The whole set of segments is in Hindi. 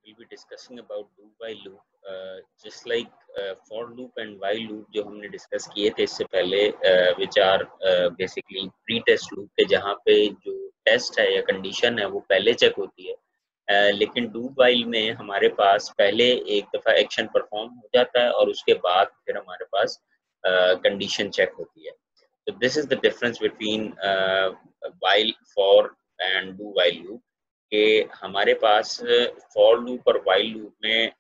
we will be discussing about do while loop, just like for loop and while loop जो हमने डिस्कस किए थे इससे पहले, which are basically pre test loop के जहाँ पे जो टेस्ट है या कंडीशन है वो पहले चेक होती है, लेकिन डू वाइल में हमारे पास पहले एक दफ़ा एक्शन परफॉर्म हो जाता है और उसके बाद फिर हमारे पास कंडीशन चेक होती है. So this is the difference between while, for and do while loop. कि हमारे पास फॉर लूप और वाइल लूप में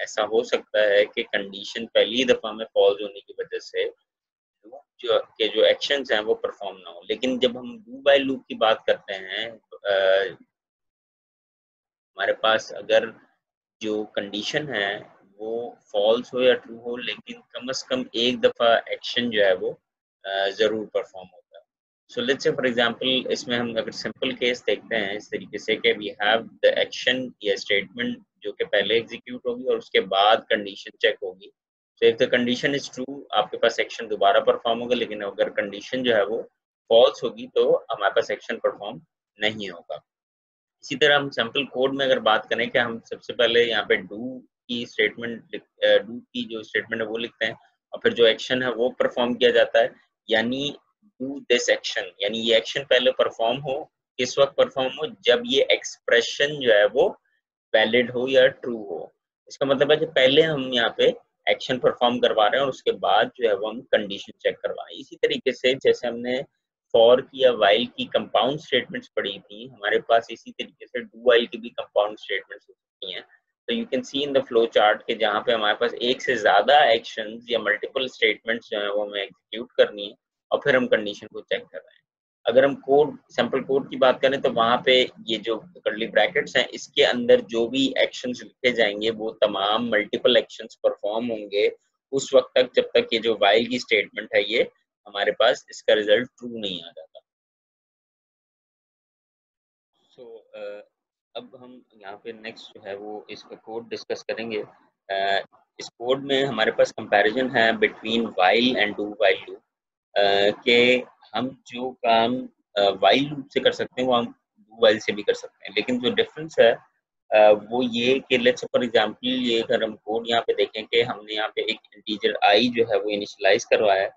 ऐसा हो सकता है कि कंडीशन पहली दफ़ा में फॉल्स होने की वजह से लूप जो एक्शंस हैं वो परफॉर्म ना हो. लेकिन जब हम डू वाइल लूप की बात करते हैं, हमारे पास अगर जो कंडीशन है वो फॉल्स हो या ट्रू हो, लेकिन कम से कम एक दफ़ा एक्शन जो है वो ज़रूर परफॉर्म होता है. So let's say for example इसमें हम अगर सिंपल केस देखते हैं इस तरीके से कि वी हैव द एक्शन या स्टेटमेंट जो कि पहले एग्जीक्यूट होगी और उसके बाद कंडीशन चेक होगी. So if the condition is true आपके पास एक्शन दोबारा परफॉर्म होगा, लेकिन अगर कंडीशन जो है वो फॉल्स होगी तो हमारे पास एक्शन परफॉर्म नहीं होगा. इसी तरह हम सैम्पल कोड में अगर बात करें कि हम सबसे पहले यहाँ पे डू की स्टेटमेंट डू की जो स्टेटमेंट है वो लिखते हैं और फिर जो एक्शन है वो परफॉर्म किया जाता है, यानी डू दिस एक्शन, यानी ये एक्शन पहले परफॉर्म हो. किस वक्त परफॉर्म हो? जब ये एक्सप्रेशन जो है वो वैलिड हो या ट्रू हो. इसका मतलब है कि पहले हम यहाँ पे एक्शन परफॉर्म करवा रहे हैं और उसके बाद जो है वो हम कंडीशन चेक करवा रहे हैं. इसी तरीके से जैसे हमने फॉर की या वाइल की कंपाउंड स्टेटमेंट्स पढ़ी थी, हमारे पास इसी तरीके से डू वाइल की भी कंपाउंड स्टेटमेंट्स हो सकती हैं. तो you can C in the flow chart के जहाँ पे हमारे पास एक से ज्यादा एक्शंस या मल्टीपल स्टेटमेंट्स जो है वो हमें एग्जीक्यूट करनी है और फिर हम कंडीशन को चेक कर रहे हैं. अगर हम कोड सैम्पल कोड की बात करें तो वहाँ पे ये जो कर्ली ब्रैकेट्स हैं इसके अंदर जो भी एक्शंस लिखे जाएंगे वो तमाम मल्टीपल एक्शंस परफॉर्म होंगे उस वक्त तक जब तक ये जो वाइल की स्टेटमेंट है ये हमारे पास इसका रिजल्ट ट्रू नहीं आ जाता. सो अब हम यहाँ पे नेक्स्ट जो है वो इसका कोड डिस्कस करेंगे. इस कोड में हमारे पास कंपैरिजन है between while and do while loop, कि हम जो काम वाइल लूप से कर सकते हैं वो हम डू वाइल से भी कर सकते हैं. लेकिन जो डिफरेंस है वो ये कि लेट्स फॉर एग्जांपल ये अगर हम कोड यहाँ पे देखें कि हमने यहाँ पे एक इंटीजर आई जो है वो इनिशियलाइज करवाया है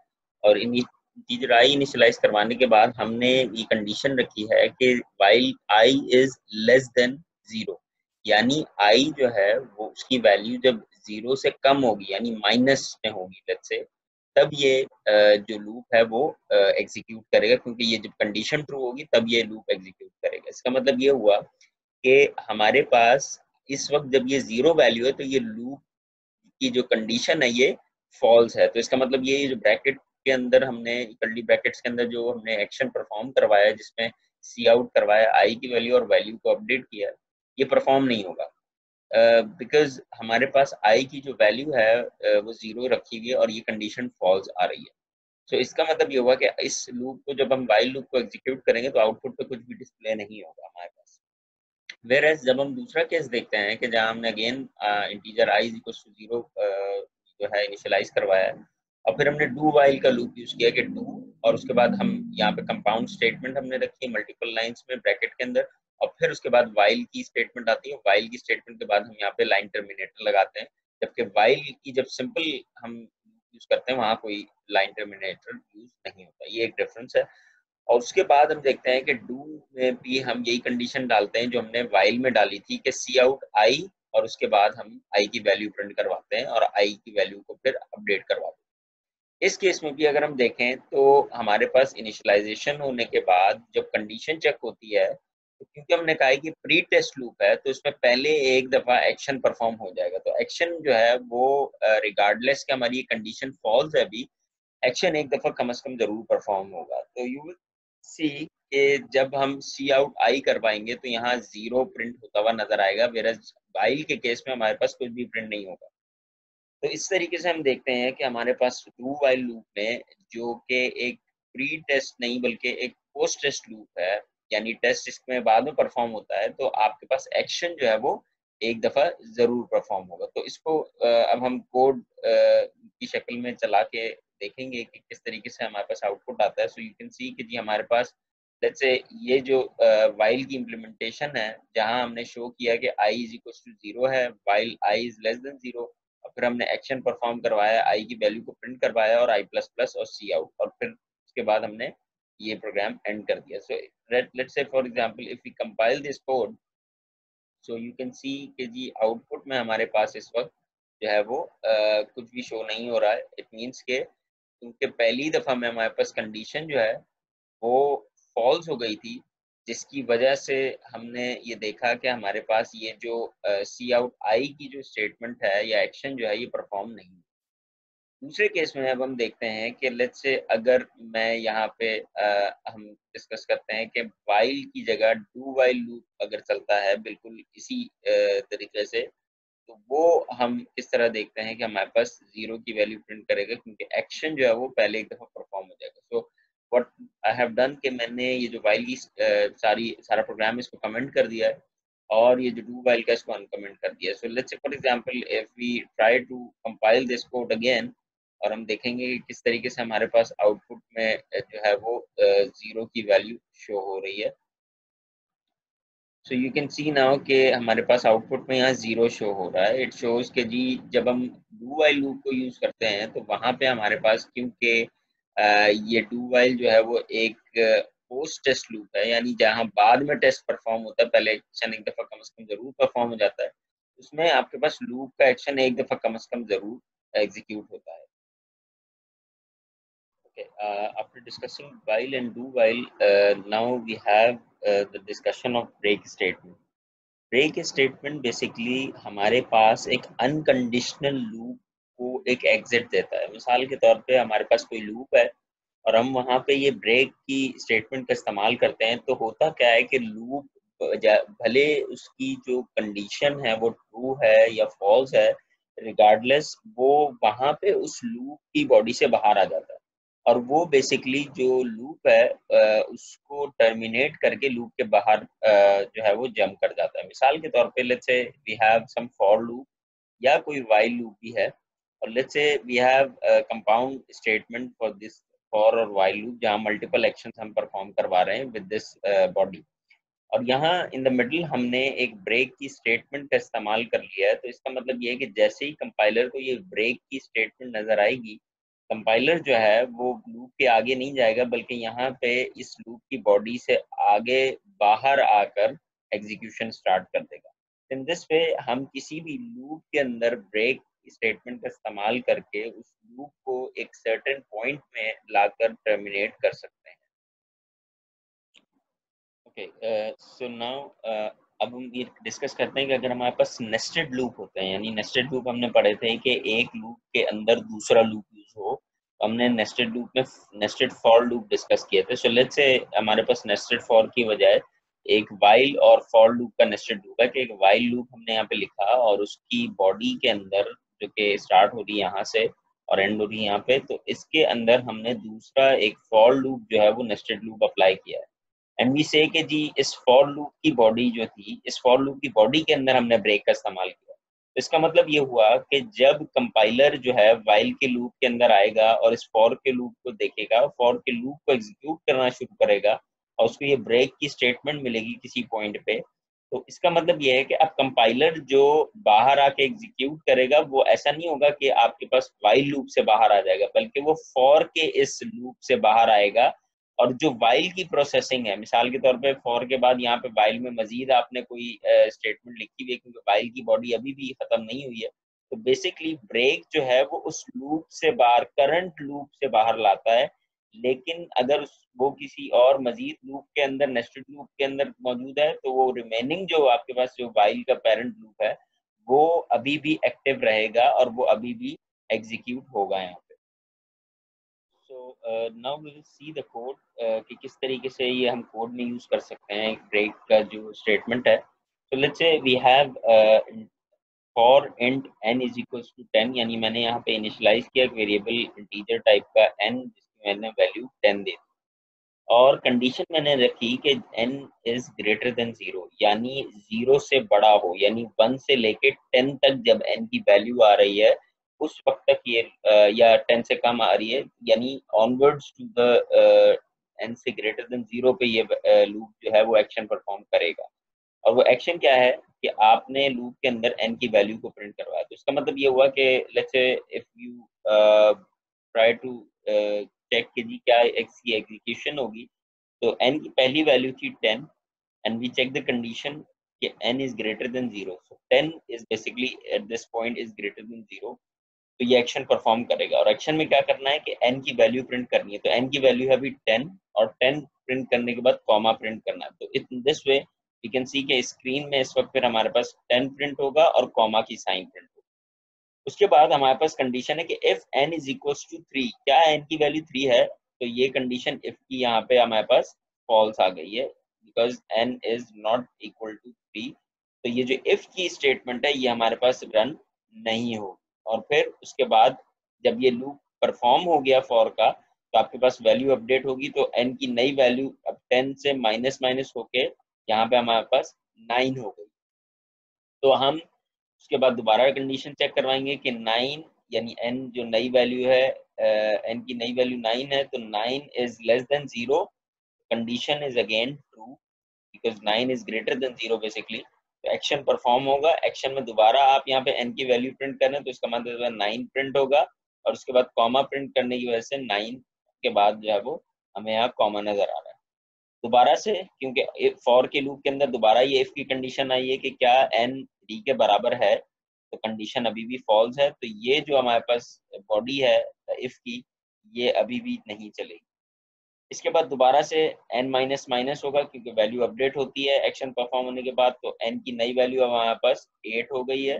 और इंटीजर आई इनिशियलाइज करवाने के बाद हमने ये कंडीशन रखी है कि while I is less then 0, यानी आई जो है वो उसकी वैल्यू जब 0 से कम होगी यानी माइनस में होगी लेट्स से, तब ये जो लूप है वो एग्जीक्यूट करेगा, क्योंकि ये जब कंडीशन ट्रू होगी तब ये लूप एग्जीक्यूट करेगा. इसका मतलब ये हुआ कि हमारे पास इस वक्त जब ये 0 वैल्यू है तो ये लूप की जो कंडीशन है ये फॉल्स है. तो इसका मतलब ये जो ब्रैकेट के अंदर हमने कर्ली ब्रैकेट्स के अंदर जो हमने एक्शन परफॉर्म करवाया है जिसमें सी आउट करवाया आई की वैल्यू और वैल्यू को अपडेट किया, ये परफॉर्म नहीं होगा बिकॉज हमारे पास आई की जो वैल्यू है वो 0 रखी हुई है और ये कंडीशन फॉल्स आ रही है. सो इसका मतलब ये हुआ कि इस लूप को जब हम वाइल लूप को एग्जीक्यूट करेंगे तो आउटपुट पे कुछ भी डिस्प्ले नहीं होगा हमारे पास. वेर एज जब हम दूसरा केस देखते हैं कि जहाँ हमने again integer I is equal to 0 जो है इनिशियलाइज करवाया है और फिर हमने डू वाइल का लूप यूज किया कि डू और उसके बाद हम यहाँ पे कंपाउंड स्टेटमेंट हमने रखी है मल्टीपल लाइंस में ब्रैकेट के अंदर और फिर उसके बाद वाइल की स्टेटमेंट आती है. वाइल की स्टेटमेंट के बाद हम यहाँ पे लाइन टर्मिनेटर लगाते हैं, जबकि वाइल की जब सिंपल हम यूज करते हैं वहाँ कोई लाइन टर्मिनेटर यूज नहीं होता. ये एक डिफरेंस है. और उसके बाद हम देखते हैं कि डू में भी हम यही कंडीशन डालते हैं जो हमने वाइल में डाली थी कि सी आउट आई और उसके बाद हम आई की वैल्यू प्रिंट करवाते हैं और आई की वैल्यू को फिर अपडेट करवाते हैं. इस केस में भी अगर हम देखें तो हमारे पास इनिशियलाइजेशन होने के बाद जब कंडीशन चेक होती है तो क्योंकि हमने कहा है कि प्री टेस्ट लूप है तो इसमें पहले एक दफा एक्शन परफॉर्म हो जाएगा. तो एक्शन जो है वो रिगार्डलेस कि हमारी कंडीशन फॉल्स है अभी, एक्शन एक दफा कम से कम जरूर परफॉर्म होगा. तो यू विल सी कि जब हम सी आउट आई करवाएंगे तो यहाँ 0 प्रिंट होता हुआ नजर आएगा, वेरएज वाइल के केस में हमारे पास कुछ भी प्रिंट नहीं होगा. तो इस तरीके से हम देखते हैं कि हमारे पास डू वाइल लूप में जो कि एक प्री टेस्ट नहीं बल्कि एक पोस्ट टेस्ट लूप है, यानी टेस्ट इसमें बाद में परफॉर्म होता है, तो आपके पास एक्शन जो है वो एक दफा जरूर परफॉर्म होगा. तो इसको अब हम कोड की शक्ल में चला के देखेंगे कि किस तरीके से हमारे पास आउटपुट आता है. सो यू कैन सी कि जी हमारे पास लेट्स से ये जो वाइल की इम्प्लीमेंटेशन है, जहां हमने शो किया कि i इज इक्वल टू 0 है, while i is less then 0, और फिर हमने एक्शन परफॉर्म करवाया, i की वैल्यू को प्रिंट करवाया और i प्लस प्लस और सी आउट, और फिर उसके बाद हमने ये प्रोग्राम एंड कर दिया. So let's say for example if we compile this code, so you can see कि जी आउटपुट में हमारे पास इस वक्त जो है वो कुछ भी शो नहीं हो रहा है. इट मीन्स के क्योंकि पहली दफ़ा में हमारे पास कंडीशन जो है वो फॉल्स हो गई थी, जिसकी वजह से हमने ये देखा कि हमारे पास ये जो सी आउट आई की जो स्टेटमेंट है या एक्शन जो है ये परफॉर्म नहीं. दूसरे केस में अब हम देखते हैं कि लेट्स से अगर मैं यहाँ पे हम डिस्कस करते हैं कि वाइल की जगह डू वाइल लूप अगर चलता है बिल्कुल इसी तरीके से, तो वो हम किस तरह देखते हैं कि हमारे पास 0 की वैल्यू प्रिंट करेगा, क्योंकि एक्शन जो है वो पहले एक दफ़ा परफॉर्म हो जाएगा. So what I have done कि मैंने ये जो वाइल की सारा प्रोग्राम इसको कमेंट कर दिया है, और ये जो डू वाइल का इसको अनकमेंट कर दिया है. So let's say for example if we try to compile this code again, और हम देखेंगे कि किस तरीके से हमारे पास आउटपुट में जो है वो 0 की वैल्यू शो हो रही है. सो यू कैन सी नाउ कि हमारे पास आउटपुट में यहाँ 0 शो हो रहा है. इट शोज के जी जब हम डू वाइल लूप को यूज करते हैं तो वहां पे हमारे पास, क्योंकि ये डू वाइल जो है वो एक पोस्ट टेस्ट लूप है, यानी जहाँ बाद में टेस्ट परफॉर्म होता है, पहले एक्शन एक दफा कम से कम जरूर परफॉर्म हो जाता है, उसमें आपके पास लूप का एक्शन एक दफा कम से कम जरूर एग्जीक्यूट होता है. Okay, after discussing while and do while, now we have the discussion of break statement. Break statement basically हमारे पास एक अनकंडीशनल लूप को एक एग्जिट देता है. मिसाल के तौर पे हमारे पास कोई लूप है और हम वहाँ पे ये ब्रेक की स्टेटमेंट का इस्तेमाल करते हैं, तो होता क्या है कि लूप भले उसकी जो कंडीशन है वो ट्रू है या फॉल्स है, रिगार्डलेस वो वहाँ पे उस लूप की बॉडी से बाहर आ जाता है, और वो बेसिकली जो लूप है उसको टर्मिनेट करके लूप के बाहर जो है वो जंप कर जाता है. मिसाल के तौर पे let's say we have some for loop या कोई वाइल लूप भी है, और let's say we have compound statement for this for और वाइल लूप, जहाँ मल्टीपल एक्शंस हम परफॉर्म करवा रहे हैं विद दिस बॉडी, और यहाँ इन द मिडल हमने एक ब्रेक की स्टेटमेंट का इस्तेमाल कर लिया है. तो इसका मतलब ये है कि जैसे ही कंपाइलर को ये ब्रेक की स्टेटमेंट नजर आएगी, कंपाइलर जो है वो लूप के आगे नहीं जाएगा, बल्कि यहाँ पे इस लूप की बॉडी से आगे बाहर आकर एग्जीक्यूशन स्टार्ट कर देगा. इन दिस वे हम किसी भी लूप के अंदर ब्रेक स्टेटमेंट का इस्तेमाल करके उस लूप को एक सर्टेन पॉइंट में लाकर टर्मिनेट कर सकते हैं. ओके, सो नाउ अब हम ये डिस्कस करते हैं कि अगर हमारे पास नेस्टेड लूप होते हैं, यानी नेस्टेड लूप हमने पढ़े थे कि एक लूप के अंदर दूसरा लूप यूज हो, तो हमने नेस्टेड लूप में नेस्टेड फॉर लूप डिस्कस किए थे. सो लेट्स से हमारे पास नेस्टेड फॉर की बजाय एक वाइल और फॉर लूप का नेस्टेड लूप है, कि एक वाइल लूप हमने यहाँ पे लिखा और उसकी बॉडी के अंदर जो कि स्टार्ट हो रही है यहाँ से और एंड हो रही है यहाँ पे, तो इसके अंदर हमने दूसरा एक फॉर लूप जो है वो नेस्टेड लूप अप्लाई किया है. एंड वी से कि जी इस फॉर लूप की बॉडी जो थी, इस फॉर लूप की बॉडी के अंदर हमने ब्रेक का इस्तेमाल किया. तो इसका मतलब ये हुआ कि जब कंपाइलर जो है वाइल के लूप के अंदर आएगा और इस फॉर के लूप को देखेगा, फॉर के लूप को एग्जीक्यूट करना शुरू करेगा, और उसको ये ब्रेक की स्टेटमेंट मिलेगी किसी पॉइंट पे, तो इसका मतलब ये है कि अब कंपाइलर जो बाहर आके एग्जीक्यूट करेगा वो ऐसा नहीं होगा कि आपके पास वाइल लूप से बाहर आ जाएगा, बल्कि वो फॉर के इस लूप से बाहर आएगा. और जो वाइल की प्रोसेसिंग है, मिसाल के तौर पे फॉर के बाद यहाँ पे वाइल में मजीद आपने कोई स्टेटमेंट लिखी हुई है, क्योंकि वाइल की बॉडी अभी भी खत्म नहीं हुई है, तो बेसिकली ब्रेक जो है वो उस लूप से बाहर, करंट लूप से बाहर लाता है. लेकिन अगर वो किसी और मजीद लूप के अंदर, नेस्टेड लूप के अंदर मौजूद है, तो वो रिमेनिंग जो आपके पास जो वाइल का पेरेंट लूप है वो अभी भी एक्टिव रहेगा और वो अभी भी एग्जीक्यूट होगा यहाँ पे. So now we will see the code कि किस तरीके से ये हम कोड में यूज कर सकते हैं ब्रेक का जो स्टेटमेंट है. So let's say we have for int n is equals to 10, यानी मैंने यहाँ पे इनिशियलाइज किया वेरिएबल इंटीजर टाइप का n, जिसकी मैंने वैल्यू 10 दे दी, और कंडीशन मैंने रखी कि n इज ग्रेटर देन 0, यानी 0 से बड़ा हो, यानी 1 से लेके 10 तक जब n की वैल्यू आ रही है उस वक्त तक ये या 10 से कम आ रही है, यानी ऑनवर्ड्स टू द n से ग्रेटर देन 0 पे ये लूप जो है वो एक्शन परफॉर्म करेगा। और वो एक्शन क्या है कि आपने लूप के अंदर n की वैल्यू को प्रिंट करवाया। तो इसका मतलब ये हुआ कि let's say if you try to check कि जी क्या इसकी एग्जीक्यूशन होगी, तो n की पहली वैल्यू थी 10 and we check the condition कि n is greater than 0, so 10 is basically at this point is greater than 0, तो ये एक्शन परफॉर्म करेगा। और एक्शन में क्या करना है कि n की वैल्यू प्रिंट करनी है। तो n की वैल्यू है अभी 10 और 10 प्रिंट करने के बाद कॉमा प्रिंट करना है। तो in this way we can see कि स्क्रीन में इस वक्त फिर हमारे पास 10 प्रिंट होगा और कॉमा की साइन प्रिंट होगा। उसके बाद हमारे पास कंडीशन है कि if n is equals to 3, क्या n की वैल्यू 3 है, तो ये कंडीशन इफ की यहाँ पे हमारे पास फॉल्स आ गई है because n is not equal to 3। तो ये जो इफ की स्टेटमेंट है ये हमारे पास रन नहीं होगी। और फिर उसके बाद जब ये लूप परफॉर्म हो गया फॉर का, तो आपके पास वैल्यू अपडेट होगी, तो n की नई वैल्यू अब 10 से माइनस माइनस होके यहाँ पे हमारे पास 9 हो गई। तो हम उसके बाद दोबारा कंडीशन चेक करवाएंगे कि 9 यानी n जो नई वैल्यू है, n की नई वैल्यू 9 है, तो 9 is less then 0, condition is again true because 9 is greater than 0 basically. तो एक्शन परफॉर्म होगा। एक्शन में दोबारा आप यहाँ पे n की वैल्यू प्रिंट कर रहे हैं, तो इसका मतलब 9 प्रिंट होगा और उसके बाद कॉमा प्रिंट करने की वजह से 9 के बाद जो है वो हमें यहाँ कॉमा नजर आ रहा है। दोबारा से क्योंकि फॉर के लूप के अंदर दोबारा ये इफ की कंडीशन आई है कि क्या n 3 के बराबर है, तो कंडीशन अभी भी फॉल्स है। तो ये जो हमारे पास बॉडी है इफ की, ये अभी भी नहीं चलेगी। इसके बाद दोबारा से n माइनस माइनस होगा क्योंकि वैल्यू अपडेट होती है एक्शन परफॉर्म होने के बाद। तो n की नई वैल्यू अब हमारे पास 8 हो गई है।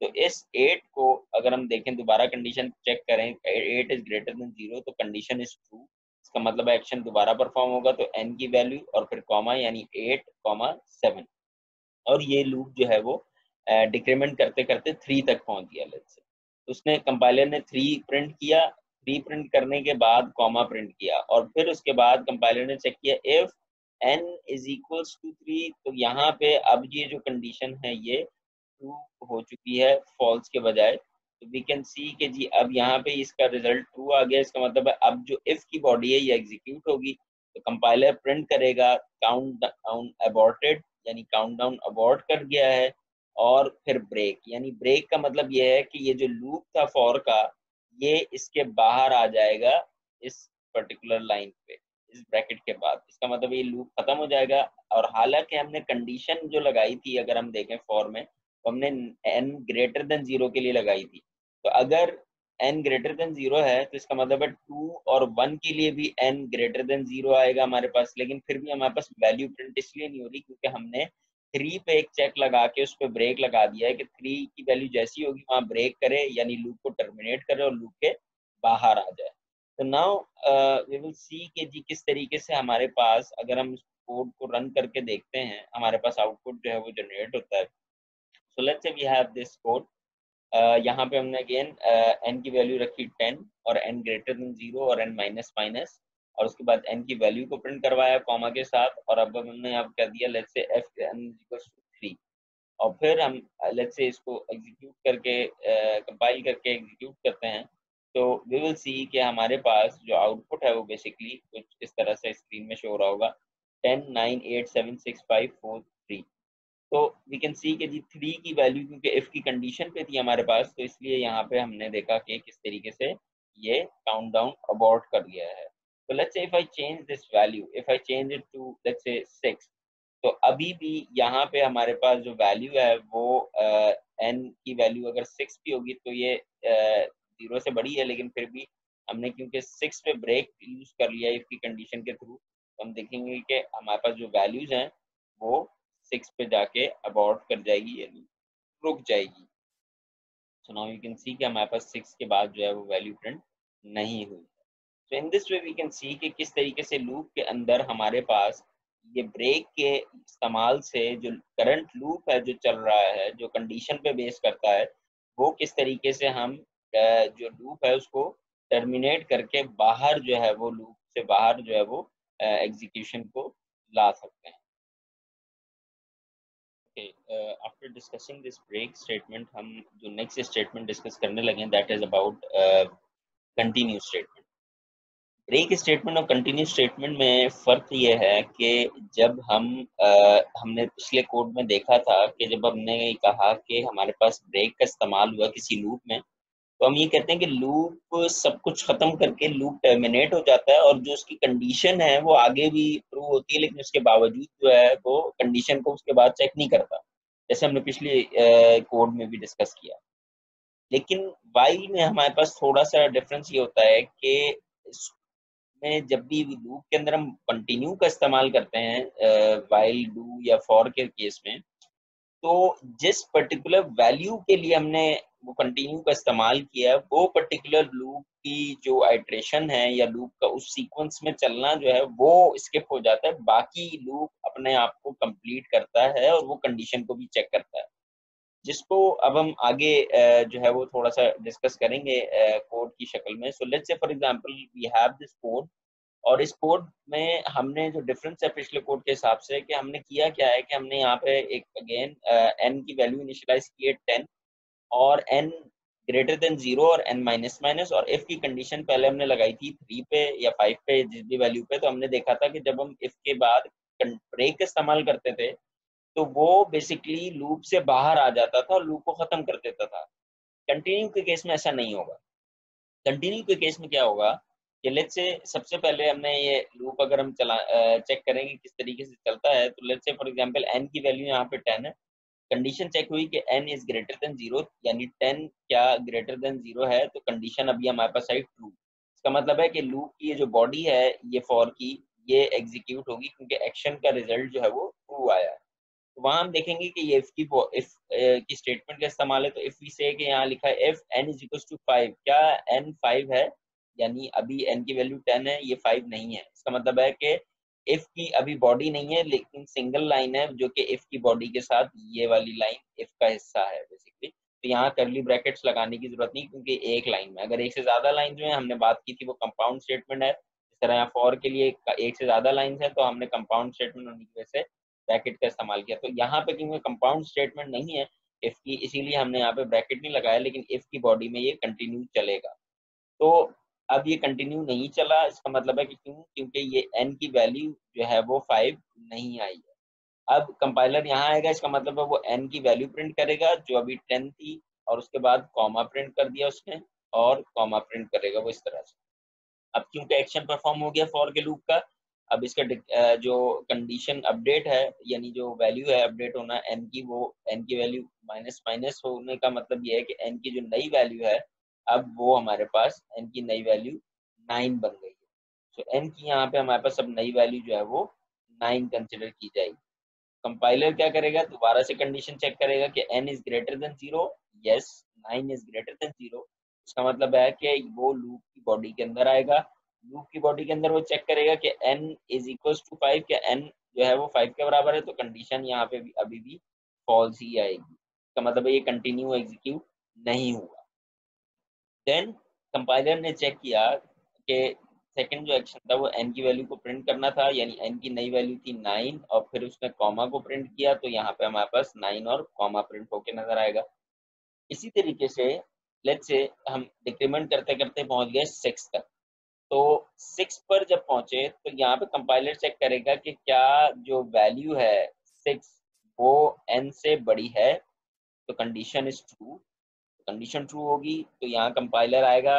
तो इस 8 को अगर हम देखें, दोबारा कंडीशन चेक करें, 8 इज ग्रेटर देन 0, तो कंडीशन इज ट्रू। इसका मतलब एक्शन दोबारा परफॉर्म होगा, तो n की वैल्यू और फिर कॉमा यानी 8, 7, और ये लूप जो है वो डिक्रीमेंट करते करते 3 तक पहुंच गया। लेट्स से उसने कंपाइलर ने 3 प्रिंट किया, 3 प्रिंट करने के बाद कॉमा प्रिंट किया, और फिर उसके बाद कंपाइलर ने चेक किया if n is equals to 3, तो यहाँ पे अब ये जो कंडीशन है ये ट्रू हो चुकी है फॉल्स के बजाय। तो वी कैन सी कि जी अब यहाँ पे इसका रिजल्ट ट्रू आ गया। इसका मतलब है अब जो इफ की बॉडी है ये एग्जीक्यूट होगी, तो कंपाइलर प्रिंट करेगा काउंट डाउन अबॉर्टेड, यानी काउंट डाउन अबॉर्ट कर गया है, और फिर ब्रेक, यानी ब्रेक का मतलब ये है कि ये जो लूप था फॉर का, ये इसके बाहर आ जाएगा इस पर्टिकुलर लाइन पे, इस ब्रैकेट के बाद। इसका मतलब ये लूप खत्म हो जाएगा। और हालांकि हमने कंडीशन जो लगाई थी, अगर हम देखें फॉर में, तो हमने n ग्रेटर देन 0 के लिए लगाई थी। तो अगर n ग्रेटर देन 0 है, तो इसका मतलब है 2 और 1 के लिए भी n ग्रेटर देन 0 आएगा हमारे पास। लेकिन फिर भी हमारे पास वैल्यू प्रिंट इसलिए नहीं हो रही क्योंकि हमने 3 पे एक चेक लगा के उस पर ब्रेक लगा दिया है कि 3 की वैल्यू जैसी होगी वहां ब्रेक करे, यानी लूप को टर्मिनेट करे और लूप के बाहर आ जाए। तो नाउ वी विल सी कि जी किस तरीके से हमारे पास, अगर हम कोड को रन करके देखते हैं, हमारे पास आउटपुट जो है वो जनरेट होता है। So let's say we have this code. यहाँ पे हमने अगेन n की वैल्यू रखी 10 और n ग्रेटर देन 0 और n माइनस माइनस, और उसके बाद n की वैल्यू को प्रिंट करवाया कॉमा के साथ, और अब हमने यहाँ क्या दिया, let's say f n equals to 3। और फिर हम लेट्स से इसको एग्जीक्यूट करके कंपाइल करके एग्जीक्यूट करते हैं, तो वी विल सी कि हमारे पास जो आउटपुट है वो बेसिकली कुछ इस तरह से स्क्रीन में शो हो रहा होगा, 10, 9, 8, 7, 6, 5, 4, 3। तो वी कैन सी कि जी 3 की वैल्यू क्योंकि इफ की कंडीशन पे थी हमारे पास, तो इसलिए यहाँ पे हमने देखा कि किस तरीके से ये काउंट डाउन अबॉर्ट कर गया है। तो let's say if I change this value, if I change it to let's say 6, तो अभी भी यहाँ पे हमारे पास जो वैल्यू है वो n की वैल्यू अगर 6 भी होगी तो ये 0 से बड़ी है, लेकिन फिर भी हमने क्योंकि 6 पे ब्रेक यूज कर लिया इफ की कंडीशन के थ्रू, तो हम देखेंगे कि हमारे पास जो वैल्यूज हैं वो 6 पे जाके अबॉर्ट कर जाएगी, यानी रुक जाएगी। So now you can see कि हमारे पास 6 के बाद जो है वो वैल्यू प्रिंट नहीं हुई। तो in this way we can see कि किस तरीके से लूप के अंदर हमारे पास ये ब्रेक के इस्तेमाल से जो करंट लूप है जो चल रहा है, जो कंडीशन पे बेस करता है, वो किस तरीके से हम जो लूप है उसको टर्मिनेट करके बाहर जो है वो लूप से बाहर जो है वो एग्जीक्यूशन को ला सकते हैं। After discussing this break statement, हम जो नेक्स्ट स्टेटमेंट डिस्कस करने लगे that is about continue statement. Break statement और कंटिन्यू स्टेटमेंट में फ़र्क ये है कि जब हमने पिछले कोड में देखा था कि जब हमने कहा कि हमारे पास ब्रेक का इस्तेमाल हुआ किसी लूप में, तो हम ये कहते हैं कि लूप सब कुछ ख़त्म करके लूप टर्मिनेट हो जाता है और जो उसकी कंडीशन है वो आगे भी ट्रू होती है, लेकिन उसके बावजूद जो है वो कंडीशन को उसके बाद चेक नहीं करता, जैसे हमने पिछले कोड में भी डिस्कस किया। लेकिन व्हाइल में हमारे पास थोड़ा-सा डिफरेंस ये होता है कि इसमें जब भी लूप के अंदर हम कंटिन्यू का इस्तेमाल करते हैं व्हाइल, डू या फॉर के केस में, तो जिस पर्टिकुलर वैल्यू के लिए हमने वो कंटिन्यू का इस्तेमाल किया है, वो पर्टिकुलर लूप की जो आइटरेशन है या लूप का उस सीक्वेंस में चलना जो है वो स्किप हो जाता है। बाकी लूप अपने आप को कंप्लीट करता है और वो कंडीशन को भी चेक करता है। जिसको अब हम आगे जो है वो थोड़ा-सा डिस्कस करेंगे कोड की शक्ल में। So let's say for example we have this code और इस कोड में हमने जो डिफरेंस है पिछले कोड के हिसाब से कि हमने किया क्या है कि हमने यहाँ पे एक अगेन n की वैल्यू इनिशियलाइज़ की है 10 और n ग्रेटर देन 0 और n माइनस माइनस और if की कंडीशन पहले हमने लगाई थी 3 पे या 5 पे जिस भी वैल्यू पे, तो हमने देखा था कि जब हम if के बाद ब्रेक इस्तेमाल करते थे तो वो बेसिकली लूप से बाहर आ जाता था और लूप को खत्म कर देता था। कंटिन्यू के केस में ऐसा नहीं होगा। कंटिन्यू के केस में क्या होगा कि लेट्स से सबसे पहले हमने ये लूप अगर हम चेक करेंगे किस तरीके से चलता है, तो let's say for example n की वैल्यू यहाँ पे 10 है। कंडीशन चेक हुई कि n इज ग्रेटर देन 0, यानी 10 क्या ग्रेटर देन 0 है, तो कंडीशन अभी हमारे पास आई ट्रू। इसका मतलब है कि लूप की ये जो बॉडी है ये फॉर की, ये एग्जीक्यूट होगी क्योंकि एक्शन का रिजल्ट जो है वो ट्रू आया है। तो वहाँ हम देखेंगे कि ये इफ की स्टेटमेंट का इस्तेमाल है, तो इफ वी से कि यहाँ लिखा है if n is equal to 5, क्या n 5 है, यानी अभी n की वैल्यू 10 है, ये 5 नहीं है। इसका मतलब है कि इफ की अभी बॉडी नहीं है लेकिन सिंगल लाइन है जो कि इफ की बॉडी के साथ ये वाली लाइन इफ का हिस्सा है बेसिकली। तो यहाँ कर्ली ब्रैकेट्स लगाने की जरूरत नहीं क्योंकि एक लाइन में, अगर एक से ज्यादा लाइन जो है हमने बात की थी वो कंपाउंड स्टेटमेंट है। इस तरह यहाँ फॉर के लिए एक से ज्यादा लाइन है तो हमने कंपाउंड स्टेटमेंट होने की वजह से ब्रैकेट का इस्तेमाल किया। तो यहाँ पे क्योंकि कंपाउंड स्टेटमेंट नहीं है इफ की, इसीलिए हमने यहाँ पे ब्रैकेट नहीं लगाया, लेकिन इफ की बॉडी में ये कंटिन्यू चलेगा। तो अब ये कंटिन्यू नहीं चला, इसका मतलब है कि क्यों, क्योंकि ये n की वैल्यू जो है वो 5 नहीं आई है। अब कंपाइलर यहाँ आएगा, इसका मतलब है वो n की वैल्यू प्रिंट करेगा जो अभी 10 थी और उसके बाद कॉमा प्रिंट कर दिया उसने और कॉमा प्रिंट करेगा वो इस तरह से। अब क्योंकि एक्शन परफॉर्म हो गया फॉर के लूप का, अब इसका जो कंडीशन अपडेट है यानी जो वैल्यू है अपडेट होना n की, वो n की वैल्यू माइनस माइनस होने का मतलब ये है कि n की जो नई वैल्यू है अब वो हमारे पास n की नई वैल्यू 9 बन गई है। तो n की यहाँ पे हमारे पास अब नई वैल्यू जो है वो 9 कंसिडर की जाएगी। कंपाइलर क्या करेगा, दोबारा से कंडीशन चेक करेगा कि n is greater than 0, yes 9 is greater than 0। इसका मतलब है कि वो लूप की बॉडी के अंदर आएगा। लूप की बॉडी के अंदर वो चेक करेगा कि n इज इक्वल टू 5, क्या n जो है वो 5 के बराबर है, तो कंडीशन यहाँ पे भी अभी भी फॉल्स ही आएगी। इसका मतलब है ये कंटिन्यू एग्जीक्यूट नहीं हुआ। देन कंपाइलर ने चेक किया कि सेकंड जो एक्शन था वो n की वैल्यू को प्रिंट करना था, यानी n की नई वैल्यू थी 9 और फिर उसने कॉमा को प्रिंट किया, तो यहाँ पे हमारे पास 9 और कॉमा प्रिंट होके नजर आएगा। इसी तरीके से लेट्स से हम डिक्रीमेंट करते करते पहुंच गए 6 तक। तो 6 पर जब पहुंचे तो यहाँ पे कंपाइलर चेक करेगा कि क्या जो वैल्यू है 6 वो n से बड़ी है, तो condition is true. Condition true होगी तो यहाँ कंपाइलर आएगा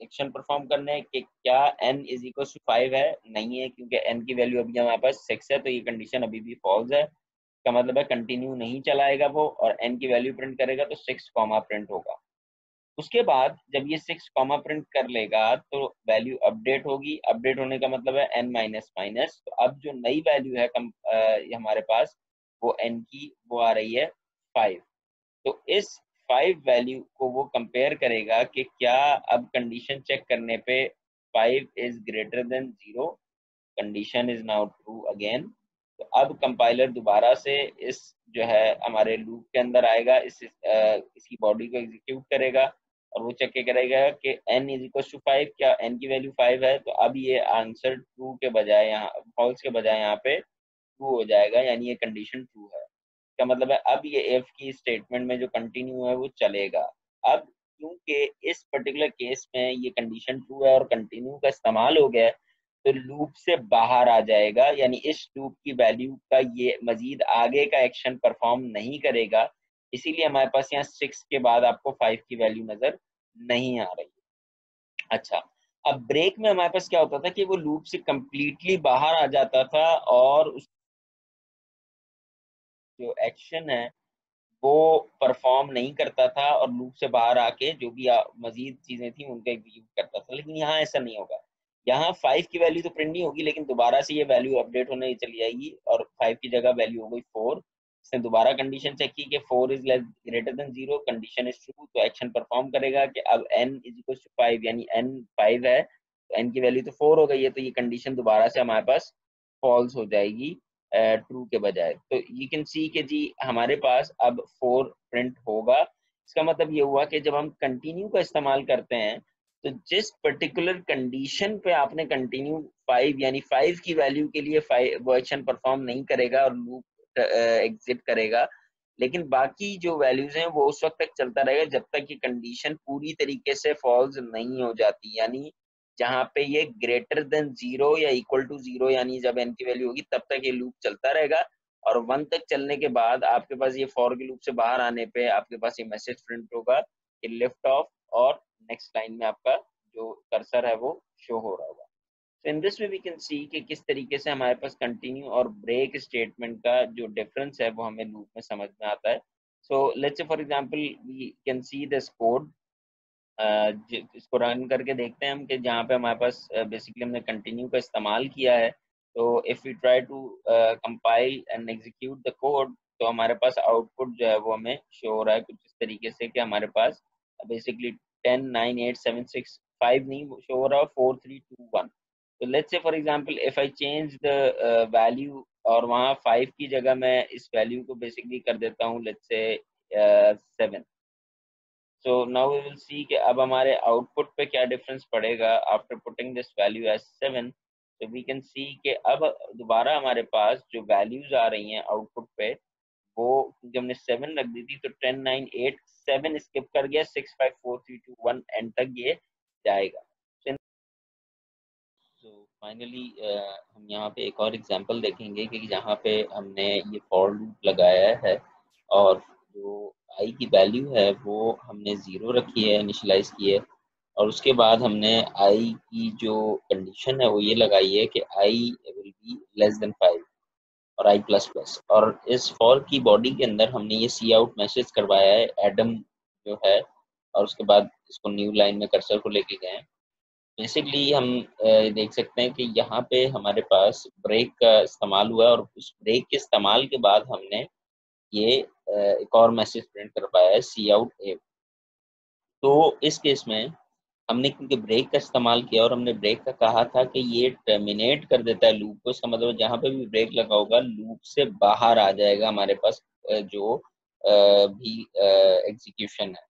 एक्शन परफॉर्म करने कि क्या n इज इक्वल टू 5 है, नहीं है क्योंकि n की वैल्यू अभी हमारे पास 6 है, तो ये कंडीशन अभी भी फॉल्स है। इसका मतलब है कंटिन्यू नहीं चलाएगा वो और n की वैल्यू प्रिंट करेगा तो 6 कॉमा प्रिंट होगा। उसके बाद जब ये 6 कॉमा प्रिंट कर लेगा तो वैल्यू अपडेट होगी। अपडेट होने का मतलब है n माइनस माइनस, तो अब जो नई वैल्यू है हमारे पास वो n की वो आ रही है 5। तो इस 5 वैल्यू को वो कंपेयर करेगा कि क्या अब कंडीशन चेक करने पे 5 is greater than 0, condition is now true again. तो अब कंपाइलर दोबारा से इस जो है हमारे लूप के अंदर आएगा, इसकी बॉडी को एग्जीक्यूट करेगा और वो चेक करेगा कि n इज इक्वल टू 5, क्या n की वैल्यू 5 है, तो अब ये आंसर ट्रू के बजाय यहाँ फॉल्स के बजाय यहाँ पे ट्रू हो जाएगा, यानी ये कंडीशन ट्रू है। का मतलब है अब ये इफ की स्टेटमेंट में जो कंटिन्यू है वो चलेगा। अब क्योंकि इस पर्टिकुलर केस में ये कंडीशन ट्रू है और कंटिन्यू का इस्तेमाल हो गया है, तो लूप से बाहर आ जाएगा, यानी इस लूप की वैल्यू का ये मजीद आगे का एक्शन परफॉर्म नहीं करेगा। इसीलिए हमारे पास यहाँ 6 के बाद आपको 5 की वैल्यू नजर नहीं आ रही। अच्छा, अब ब्रेक में हमारे पास क्या होता था कि वो लूप से कंप्लीटली बाहर आ जाता था और उस जो एक्शन है वो परफॉर्म नहीं करता था और लूप से बाहर आके जो भी मजीद चीजें थी उनका एग्जीक्यूट करता था। लेकिन यहाँ ऐसा नहीं होगा। यहाँ 5 की वैल्यू तो प्रिंट नहीं होगी, लेकिन दोबारा से ये वैल्यू अपडेट होने चली जाएगी और 5 की जगह वैल्यू हो गई 4। इसने दोबारा कंडीशन चेक की कि 4 is less greater than 0, condition is true, तो एक्शन परफॉर्म करेगा कि अब n इज इक्वल टू 5, यानी n 5 है तो n की वैल्यू तो 4 हो गई है, तो ये कंडीशन दोबारा से हमारे पास फॉल्स हो जाएगी ट्रू के बजाय। तो यू कैन सी कि जी हमारे पास अब 4 प्रिंट होगा। इसका मतलब ये हुआ कि जब हम कंटिन्यू का इस्तेमाल करते हैं तो जिस पर्टिकुलर कंडीशन पे आपने कंटिन्यू 5 यानी 5 की वैल्यू के लिए 5 वो एक्शन परफॉर्म नहीं करेगा और लूप एग्जिट करेगा, लेकिन बाकी जो वैल्यूज हैं वो उस वक्त तक चलता रहेगा जब तक कि कंडीशन पूरी तरीके से फॉल्स नहीं हो जाती। यानी जहाँ पे ये ग्रेटर देन 0 या इक्वल टू 0, यानी जब n की वैल्यू होगी तब तक ये लूप चलता रहेगा और 1 तक चलने के बाद आपके पास ये फॉर के लूप से बाहर आने पे आपके पास ये मैसेज प्रिंट होगा कि लिफ्ट ऑफ, और नेक्स्ट लाइन में आपका जो कर्सर है वो शो हो रहा होगा। तो in this way we can see कि किस तरीके से हमारे पास कंटिन्यू और ब्रेक स्टेटमेंट का जो डिफरेंस है वो हमें लूप में समझ में आता है। So let's say for example we can see this code, इसको रन करके देखते हैं हम कि जहाँ पे हमारे पास बेसिकली हमने कंटिन्यू का इस्तेमाल किया है। तो if we try to compile and execute the code, तो हमारे पास आउटपुट जो है वो हमें शो हो रहा है कुछ इस तरीके से कि हमारे पास बेसिकली 10 9 8 7 6 5 नहीं शो हो रहा, 4 3 2 1। तो let's say for example if I change the value और वहाँ 5 की जगह मैं इस वैल्यू को बेसिकली कर देता हूँ let's say 7। So now we will see कि अब हमारे आउटपुट पे क्या डिफरेंस पड़ेगा after putting this value as 7। तो वी कैन सी कि अब दोबारा हमारे पास जो वैल्यूज आ रही हैं आउटपुट पे वो, क्योंकि हमने 7 रख दी थी तो 10 9 8 7 स्किप कर गया, 6 5 4 3 2 1 एंड तक ये जाएगा। तो फाइनली हम यहाँ पे एक और एग्जांपल देखेंगे कि जहाँ पे हमने ये फॉर लूप लगाया है और जो आई की वैल्यू है वो हमने 0 रखी है, इनिशियलाइज की है, और उसके बाद हमने आई की जो कंडीशन है वो ये लगाई है कि I will be less than 5 और आई प्लस प्लस, और इस फॉर की बॉडी के अंदर हमने ये सी आउट मैसेज करवाया है एडम जो है, और उसके बाद इसको न्यू लाइन में कर्सर को लेके गए हैं। बेसिकली हम देख सकते हैं कि यहाँ पे हमारे पास ब्रेक का इस्तेमाल हुआ है और उस ब्रेक के इस्तेमाल के बाद हमने ये एक और मैसेज प्रिंट कर पाया है सी आउट ए। तो इस केस में हमने क्योंकि ब्रेक का इस्तेमाल किया और हमने ब्रेक का कहा था कि ये टर्मिनेट कर देता है लूप को, इसका मतलब जहाँ पे भी ब्रेक लगा होगा लूप से बाहर आ जाएगा हमारे पास जो भी एग्जीक्यूशन है।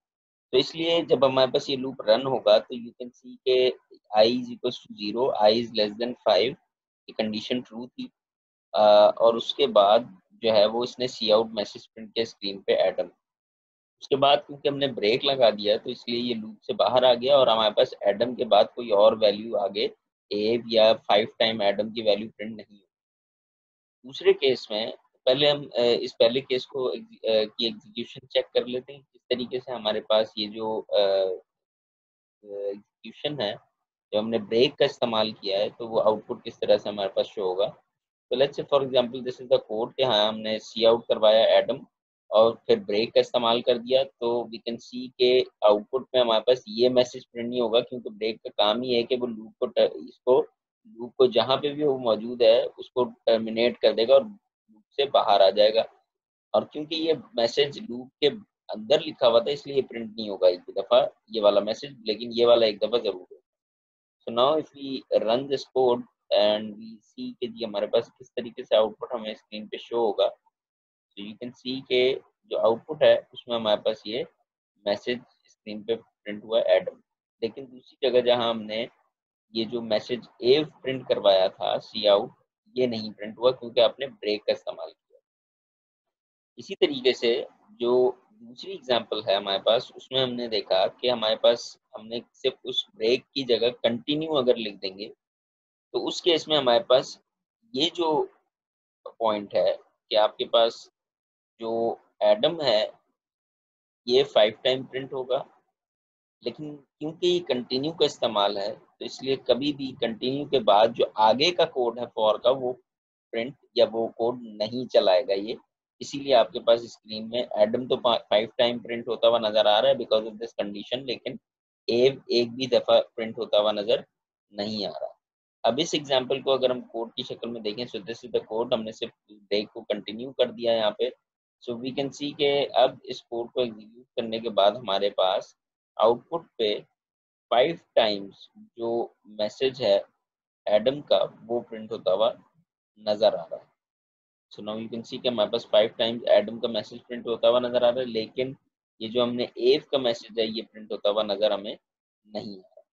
तो इसलिए जब हमारे पास ये लूप रन होगा तो यू कैन सी के I is equal to 0, I is less than 5, ये कंडीशन ट्रू थी। और उसके बाद जो है वो इसने सी आउट मैसेज प्रिंट किया स्क्रीन पे एडम। उसके बाद क्योंकि हमने ब्रेक लगा दिया तो इसलिए ये लूप से बाहर आ गया और हमारे पास एडम के बाद कोई और वैल्यू आगे ए या 5 टाइम एडम की वैल्यू प्रिंट नहीं हुई। दूसरे केस में पहले हम इस पहले केस को की एग्जीक्यूशन चेक कर लेते हैं किस तरीके से हमारे पास ये जो एग्जीक्यूशन है, जो हमने ब्रेक का इस्तेमाल किया है तो वो आउटपुट किस तरह से हमारे पास शो होगा। तो let's say for example this is the code कि हाँ हमने सी आउट करवाया एडम और फिर ब्रेक का इस्तेमाल कर दिया, तो वी कैन सी के आउटपुट में हमारे पास ये मैसेज प्रिंट नहीं होगा क्योंकि ब्रेक का काम ही है कि वो लूप को जहाँ पे भी वो मौजूद है उसको टर्मिनेट कर देगा और लूप से बाहर आ जाएगा। और क्योंकि ये मैसेज लूप के अंदर लिखा हुआ था इसलिए ये प्रिंट नहीं होगा एक दफा ये वाला मैसेज, लेकिन ये वाला एक दफा जरूर होगा। So now if we run this code and we see कि जी हमारे पास किस तरीके से आउटपुट हमें स्क्रीन पे शो होगा। तो यू कैन सी के जो आउटपुट है उसमें हमारे पास ये मैसेज स्क्रीन पे प्रिंट हुआ एडम, लेकिन दूसरी जगह जहां हमने ये जो मैसेज ए प्रिंट करवाया था सी आउट, ये नहीं प्रिंट हुआ क्योंकि आपने ब्रेक का इस्तेमाल किया। इसी तरीके से जो दूसरी एग्जांपल है हमारे पास, उसमें हमने देखा कि हमारे पास हमने सिर्फ उस ब्रेक की जगह कंटिन्यू अगर लिख देंगे, तो उस केस में हमारे पास ये जो पॉइंट है कि आपके पास जो एडम है ये 5 टाइम प्रिंट होगा, लेकिन क्योंकि ये कंटिन्यू का इस्तेमाल है तो इसलिए कभी भी कंटिन्यू के बाद जो आगे का कोड है फॉर का वो प्रिंट या वो कोड नहीं चलाएगा ये। इसीलिए आपके पास स्क्रीन में एडम तो 5 टाइम प्रिंट होता हुआ नजर आ रहा है बिकॉज ऑफ दिस कंडीशन, लेकिन एव एक भी दफा प्रिंट होता हुआ नजर नहीं आ रहा। अब इस एग्जाम्पल को अगर हम कोड की शक्ल में देखें, so this is the code, हमने सिर्फ ब्रेक को कंटिन्यू कर दिया यहाँ पे। सो वी कैन सी के अब इस कोड को एग्जीक्यूट करने के बाद हमारे पास आउटपुट पे 5 टाइम्स जो मैसेज है एडम का वो प्रिंट होता हुआ नजर आ रहा है। So now you can see कि हमारे पास 5 टाइम्स एडम का मैसेज प्रिंट होता हुआ नजर आ रहा है, लेकिन ये जो हमने एव का मैसेज है ये प्रिंट होता हुआ नजर हमें नहीं आ रहा।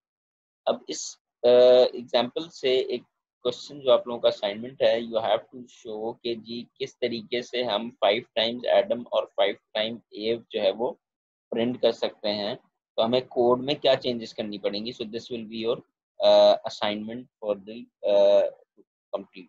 अब इस एग्जाम्पल से एक क्वेश्चन जो आप लोगों का असाइनमेंट है, यू हैव टू शो कि जी किस तरीके से हम 5 टाइम्स एडम और 5 टाइम एव जो है वो प्रिंट कर सकते हैं, तो हमें कोड में क्या चेंजेस करनी पड़ेंगी। So this will be your assignment for the complete.